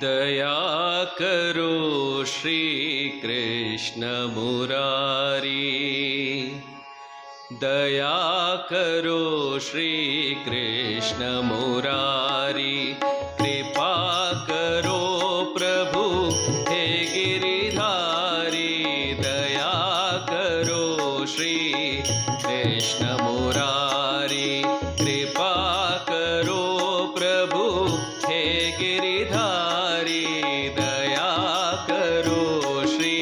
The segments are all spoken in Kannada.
दया करो श्री कृष्ण मुरारी, दया करो श्री कृष्ण मुरारी, कृपा करो प्रभु हे गिरिधारी, दया करो श्री कृष्ण मुरारी, कृपा करो प्रभु हे गिरिधारी, दया करो श्री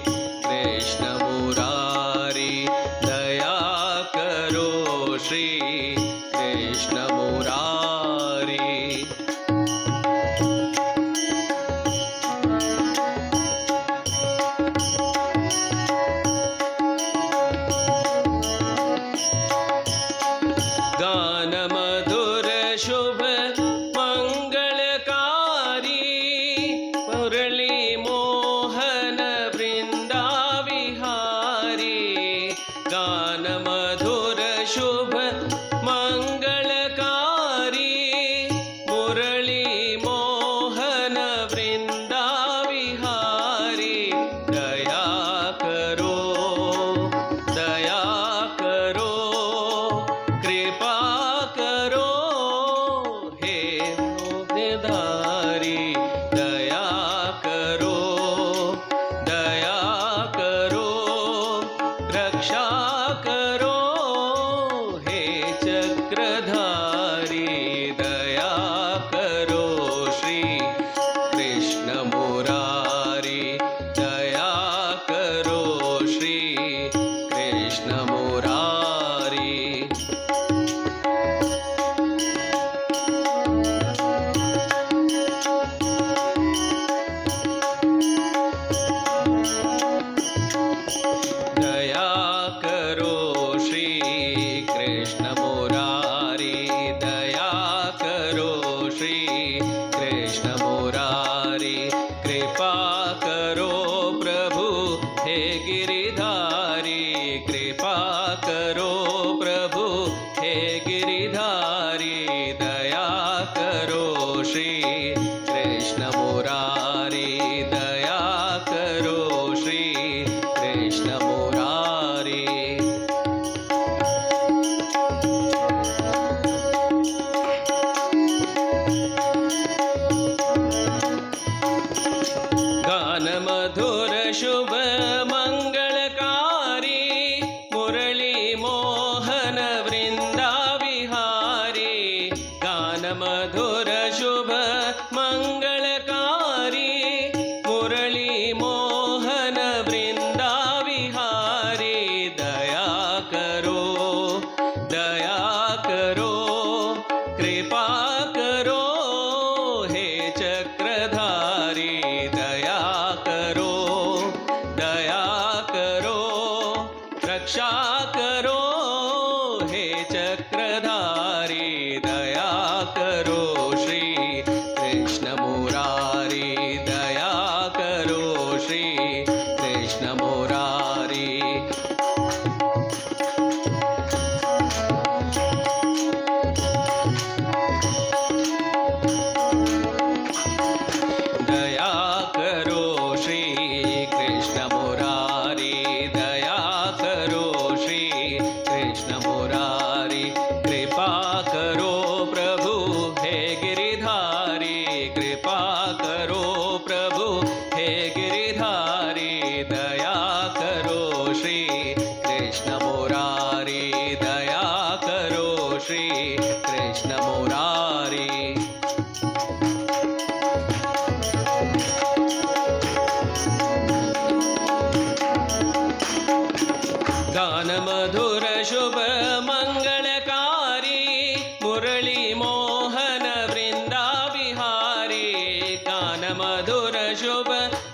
कृष्ण मुरारी, दया करो श्री कृष्ण मुरारी। गान मधुर शुभ मंगलकारी, मुरली मोहन वृंदा विहारी, गान मधुर शुभ मंगलकारी, मुरली मोहन वृंदा विहारी, दया करो कृपा करो हे मोक्षधारी, दया करो रक्षा करो हे चक्रधारी, दया करो श्री कृष्ण मुरारी, दया करो श्री कृष्ण मुरारी। दया करो श्री कृष्ण मुरारी, दया करो श्री कृष्ण मुरारी, कृपा करो प्रभु हे गिरिधारी, कृपा करो प्रभु हे गिरिधारी, दया करो श्री कृष्ण मुरारी, दया करो श्री कृष्ण मुरारी। गान मधुर शुभ मंगलकारी, मुरली मोहन वृंदा विहारी, गान मधुर शुभ मंगलकारी, मुरली मोहन वृंदा विहारी, दया करो कृपा करो हे चक्रधारी, दया करो रक्षा करो हे चक्रधारी, दया करो श्री कृष्ण मुरारी, दया करो श्री कृष्ण मुरारी। दया करो श्री कृष्ण मुरारी, दया करो श्री कृष्ण मुरारी, कृपा करो प्रभु हे गिरिधारी, कृपा करो प्रभु हे गिरिधारी, दया करो श्री कृष्ण मुरारी, दया करो श्री कृष्ण मुरारी। गान मधुर शुभ मंगलकारी, मुरली मोहन वृंदा विहारी, गान मधुर शुभ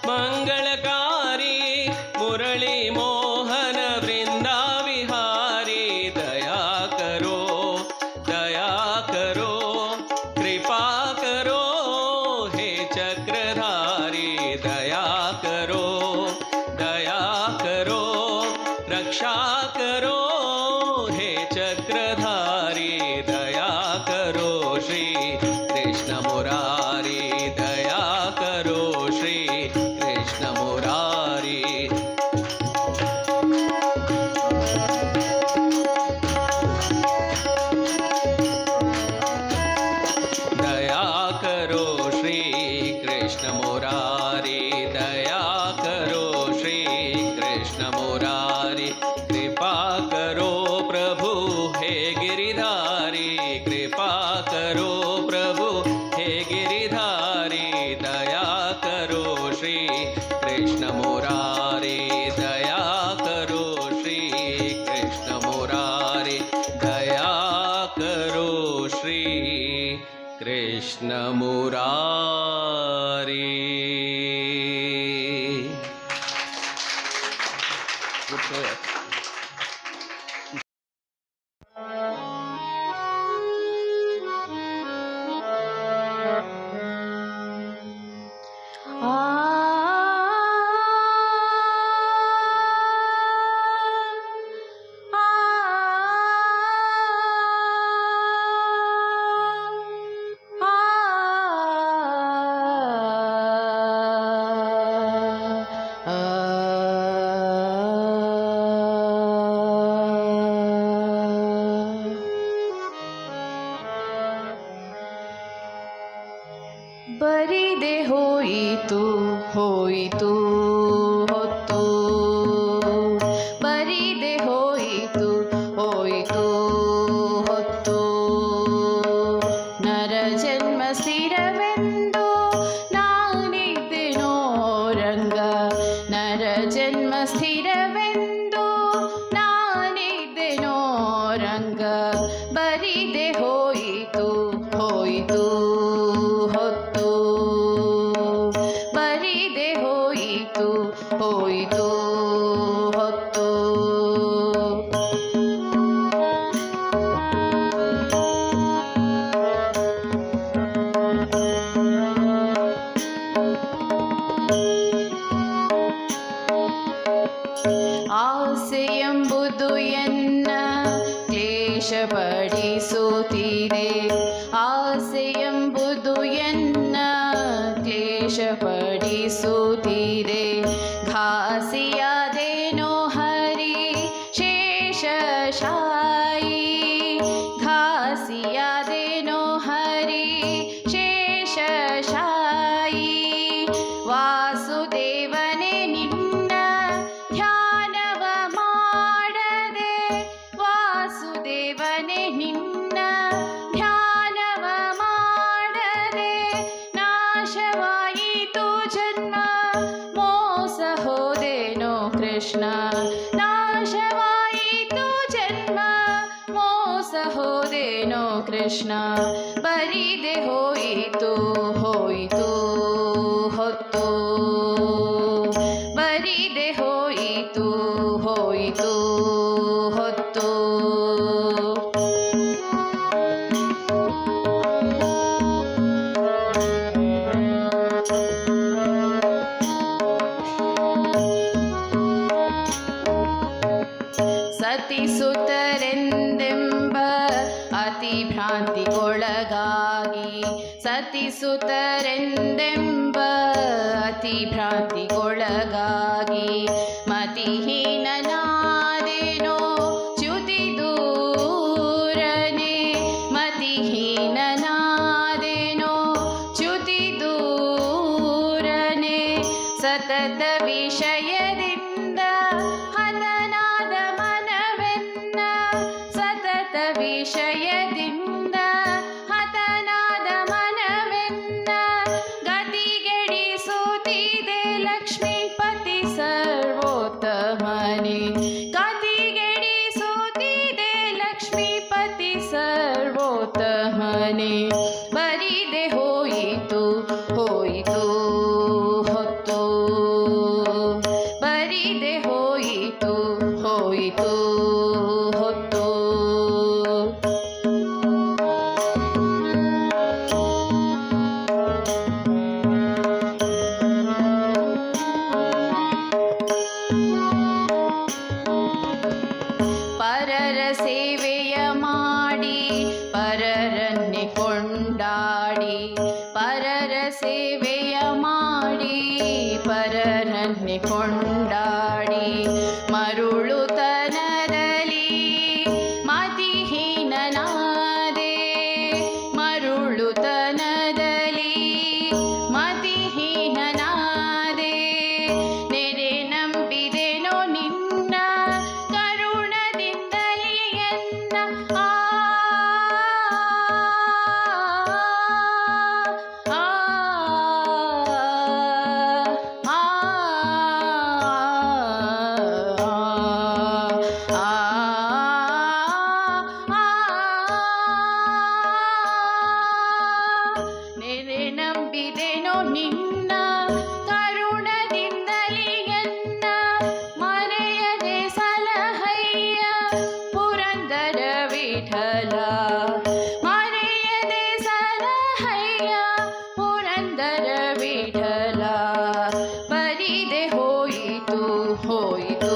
मंगलकारी, मुरली मोहन वृंदा विहारी, दया करो कृपा करो हे चक्रधारी, दया करो रक्षा करो हे चक्रधारी, दया करो श्री कृष्ण मुरारी, दया कृष्ण मुरारी। ಬರಿದೆ ಹೋಯಿತು ಹೋಯಿತು ಹೊತ್ತು, ಬರಿದೆ ಹೋಯಿತು ಹೋಯಿತು ಹೊತ್ತು. ನರ ಜನ್ಮ ಸ್ಥಿರವೆಂದು ನಾನಿದ್ದೆನೋ ರಂಗ, ನರ ಜನ್ಮ ಸ್ಥಿರವೆಂದು ನಾನಿದ್ದೆನೋ ರಂಗ. ಬರಿದೆ ಹೋಯಿತು ಹೋಯಿತು ಹೊತ್ತು, ಬರಿದೆ ಹೋಯಿತು ಹೋಯಿತು ಹೊತ್ತು. ಆಸೆಯೆಂಬುದು ಎನ್ನ ಕ್ಲೇಶಪಡಿಸುತ್ತಿದೆ, ಆಸೆಯೆಂಬುದು ಎನ್ನ ಕ್ಲೇಶಪಡಿಸುತ್ತಿದೆ. ಘಾಸಿಯಾದೇನೋ ಹರಿ ಶೇಷಶಾಯಿ, ಘಾಸಿಯಾದೇನೋ ಹರಿ ಶೇಷಶಾಯಿ. ವಾಸುದೇವನೇ ನಿನ್ನ ಧ್ಯಾನವ ಮಾಡದೆ, ವಾಸುದೇವನೇ ನಿನ್ನ ಧ್ಯಾನವ ಮಾಡದೆ. ನಾಶವಾಯಿತು ಜನ್ಮ ಮೋಸ ಹೋದೆನೋ ಕೃಷ್ಣ, ನಾಶವಾಯಿತು ಜನ್ಮ ಮೋಸ ಹೋದೆನೋ ಕೃಷ್ಣ. ಬರಿದೆ ಹೋಯಿತು ಹೋಯಿತು ಹೊತ್ತು, ಬರಿದೆ ಹೋಯಿತು ಹೋಯಿತು ಹೊತ್ತು. ಸತಿಸುತ್ತರೆಂದೆಂಬ ಅತಿ ಭ್ರಾಂತಿಗೊಳಗಾಗಿ, ಸತಿಸುತ್ತರೆಂದೆಂಬ ಅತಿ ಭ್ರಾಂತಿಗೊಳಗಾಗಿ. ಮತಿಹೀನನಾದೇನೋ ಚ್ಯುತಿ ದೂರನೆ, ಮತಿಹೀನನಾದೇನೋ ಚ್ಯುತಿ ದೂರನೆ. ಸತತ ವಿಷಯದಿಂದ ಹತನಾದ ಮನವೆನ್ನ, ಸತತ ವಿಷಯದಿಂದ ಹತನಾದ ಮನವೆನ್ನ. ಗತಿಗೆಡಿಸುತ್ತಿದೆ ಲಕ್ಷ್ಮೀಪತಿ ಸರ್ವೋತ್ತಮನೇ, ಹೋಯಿತು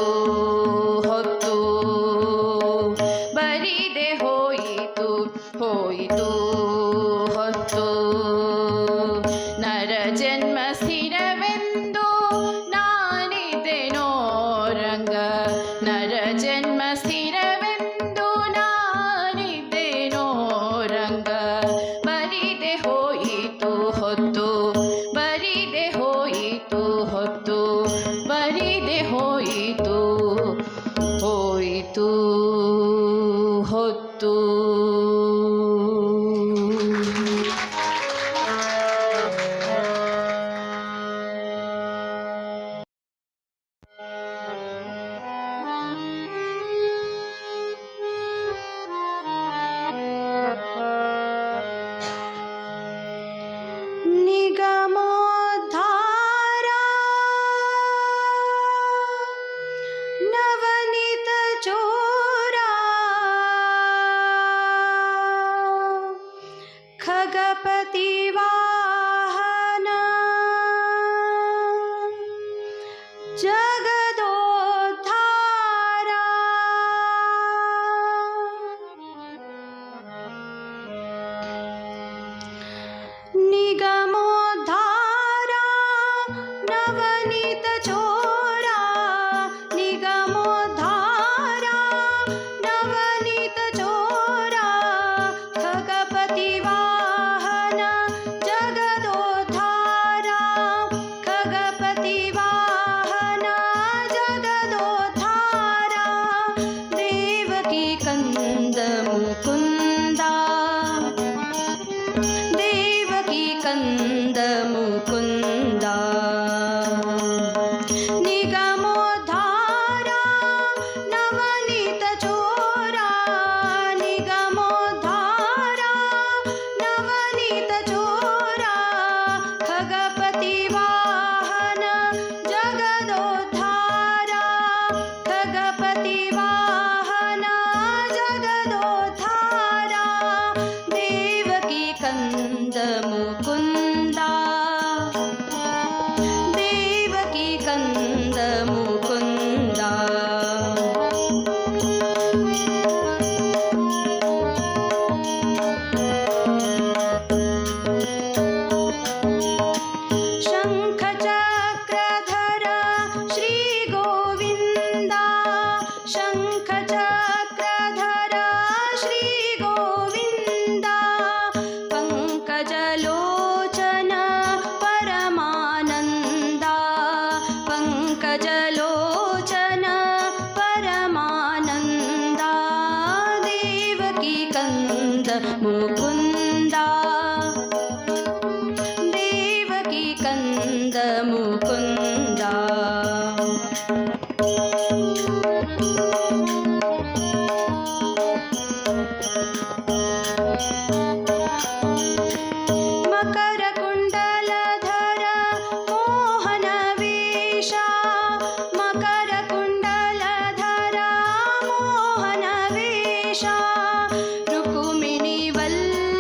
ಹೊತ್ತು ಬರಿದೆ ಹೋಯಿತು ಹೋಯಿತು ಹೊತ್ತು ನರ ಜನ್ಮ ಸ್ಥಿರವೆಂದು ನಾನಿದ್ದೇನೋ ರಂಗ ನರ ಜನ್ಮ ಸ್ಥಿರವೆಂದು ನಾನಿದ್ದೇನೋ ರಂಗ ಬರಿದೆ ಹೋಯಿತು ಹೊತ್ತು ಬರಿದೆ ಹೋಯಿತು ಹೊತ್ತು ಬರಿದೆ ಹೋಯಿತು ಹೋಯಿತು ಹೊತ್ತು ನಿಗಮೋದ್ಧಾರ ನವನಿತ ಚೋರ ಖಗಪತಿ ವಾಹನ ಜಗದೋದ್ಧಾರ ನಿಗಮೋದ್ಧಾರ ನವನಿತ ಚೋರ ನಿಗಮೋದ್ಧಾರ ನವನಿತ ಚೋರ ಖಗಪತಿ ವಾಹನ ಜಗದೋದ್ಧಾರ ಖಗಪತಿ ವಾಹನ ಜಗದೋದ್ಧಾರ ದೇವಕಿ ಕಂದ ಮುಕುಂದ ದೇವಕಿ ಕಂದ ಮುಕುಂದ ನಿಗಮೋದ್ಧಾರ ನವನಿತ ಚೋರ ನಿಗಮೋದ್ಧಾರ ನವನಿತ ಚೋರ ಖಗಪತಿ ವಾಹನ ಜಗದೋದ್ಧಾರ ಖಗಪತಿ ವಾಹನ ಜಗದೋದ್ಧಾರ ದೇವಕಿ ಕಂದ ಮುಕುಂದ ದೇವಕಿ ಕಂದ ಮುಕುಂದ ಶಂಖ ಚಕ್ರಧರ ಶ್ರೀ ಗೋವಿಂದ ಶಂಖ ಚಕ್ರಧರ ಶ್ರೀ ಗೋವಿಂದ ಪಂಕಜಲೋಚನ ಪರಮಾನಂದ ಪಂಕಜಲೋಚನ ಪರಮಾನಂದ ದೇವಕಿ ಕಂದ ಮುಕುಂದ ದೇವಕಿ ಕಂದ ಮುಕುಂದ ಮಕರ ಕುಂಡಲಧರ ಮೋಹನ ವೇಷ ಮಕರ ಕುಂಡಲಧರ ಮೋಹನ ವೇಷ ರುಕುಮಿಣಿ ವಲ್ಲ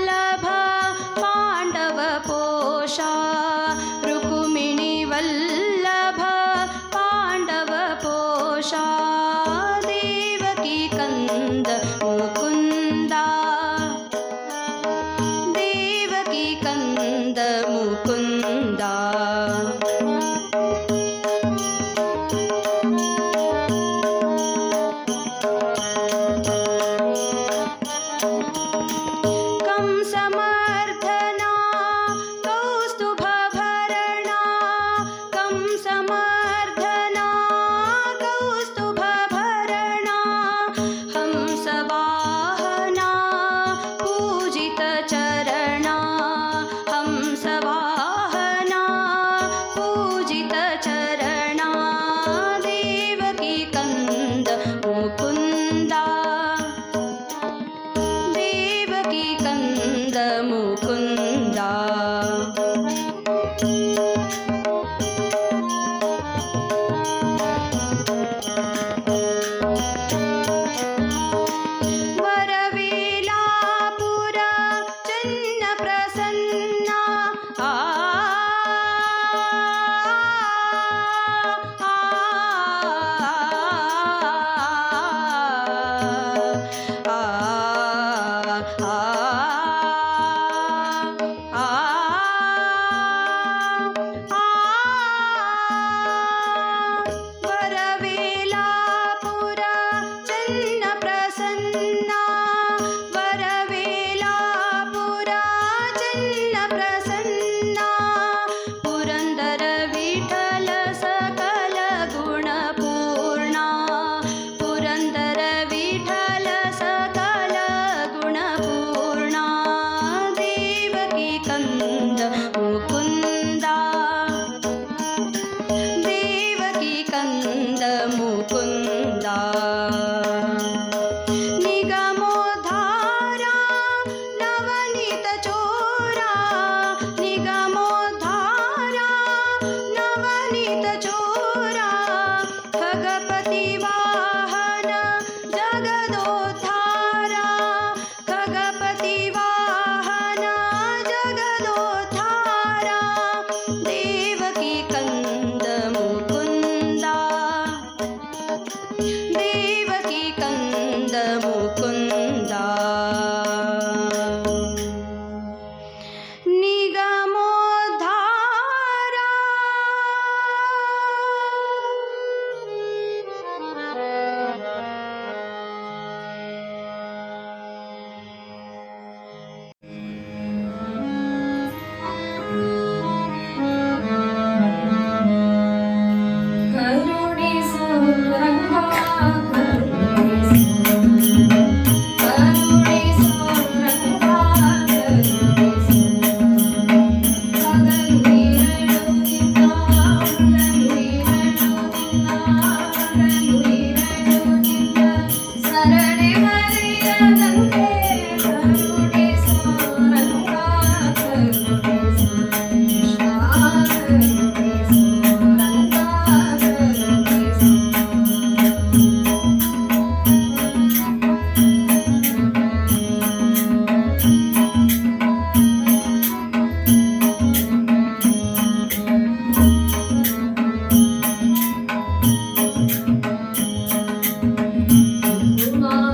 ಮುಕುಂದ ನಿಗಮೋದ್ಧಾರ ನವನೀತ ಚೋರ ನಿಗಮೋದ್ಧಾರ ನವನೀತ ಚೋರ ಖಗಪತಿ ವಾಹನ ಜಗದೋದ್ಧಾರ ಖಗಪತಿ ವಾಹನ ಜಗದೋದ್ಧಾರ ದೇವಕಿ ಕಂದ ಮುಕುಂದ ದೇವಕಿ ಕಂದ ಮುಕುಂದ ನಿಗಮೋದ್ಧಾರ ಕರುಣಿಸು ರಂಗ ಕರುಣಿಸು ರಂಗ ಕರುಣಿಸು ಹಗಲು ನೀರಳು ನಿನ್ನ ಹಗಲು ನೀರಳು ನಿನ್ನ ಸರಣಿ ಮರೆಯದಂತೆ ಕರುಣಿಸು ರಂಗ ಕರುಣಿಸು ಕೃಷ್ಣ ಕರುಣಿಸು ರಂಗ ಕರುಣಿಸು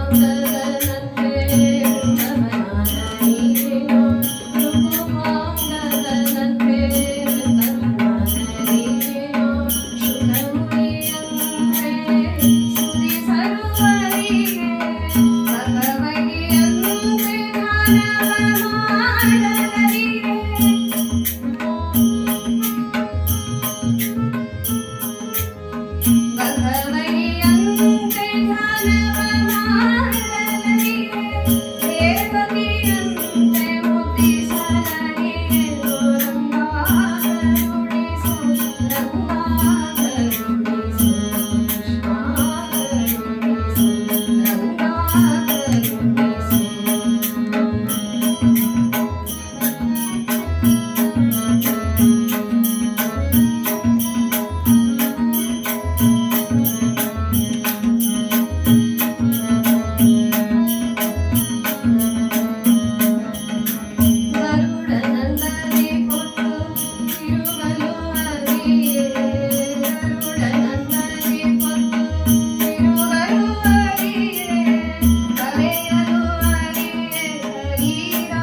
ರುಕುಮಾಂಗದನಂತೆ ವೃಂದವನಾದ ನೀನು ರುಕುಮಾಂಗದನಂತೆ ವೃಂದವನಾದ ನೀನು ಶುಕಮುನಿಯಂತೆ ಸ್ತುತಿ ಸರ್ವರಿಗೆ ಭಗವಗಿಯಂತೆ ಗಾನವ ಮಾಡಲರಿಗೆ ಭಗವಗಿಯಂತೆ ಗಾನವ ಮಾಡಲರಿಗೆ ದೇವಕಿಯಂತೆ ಮುದ್ದಿಸಲರಿಗೆ ರಂಗ ಕರುಣಿಸು ರಂಗ ಕರುಣಿಸು ಕೃಷ್ಣ ಕರುಣಿಸು ರಂಗ ಕರುಣಿಸು ಗರುಡನಂದನೆ ಕೊಟ್ಟು ತಿರುಗಲು ಅರಿಯೇ ಗರುಡನಂದನೆ ಕೊಟ್ಟು ತಿರುಗಲು ಅರಿಯೇ ಕರೆಯಲು ಅರಿಯೇ ಹರಿರಾಜನಂತೆ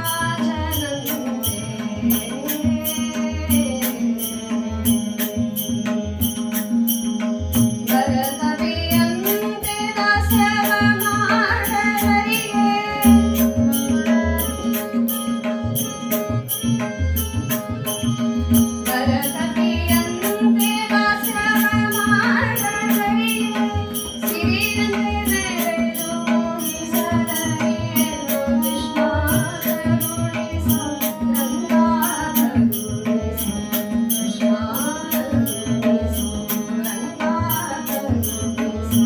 ಭರತವಿಯಂತೆ ದಾಸ್ಯವ ಮಾಡಲರಿಗೆ ಭರತವಿಯಂತೆ ದಾಸ್ಯವ ಮಾಡಲರಿಗೆ ಸಿರಿಯಂತೆ ಮೆರೆದು ಮೋಹಿಸಲರಿಗೆ ಕೃಷ್ಣ ಕರುಣಿಸು ರಂಗ ಕರುಣಿಸು ಕೃಷ್ಣ ಕರುಣಿಸು ರಂಗ ಕರುಣಿಸು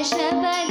ವೃಷಭ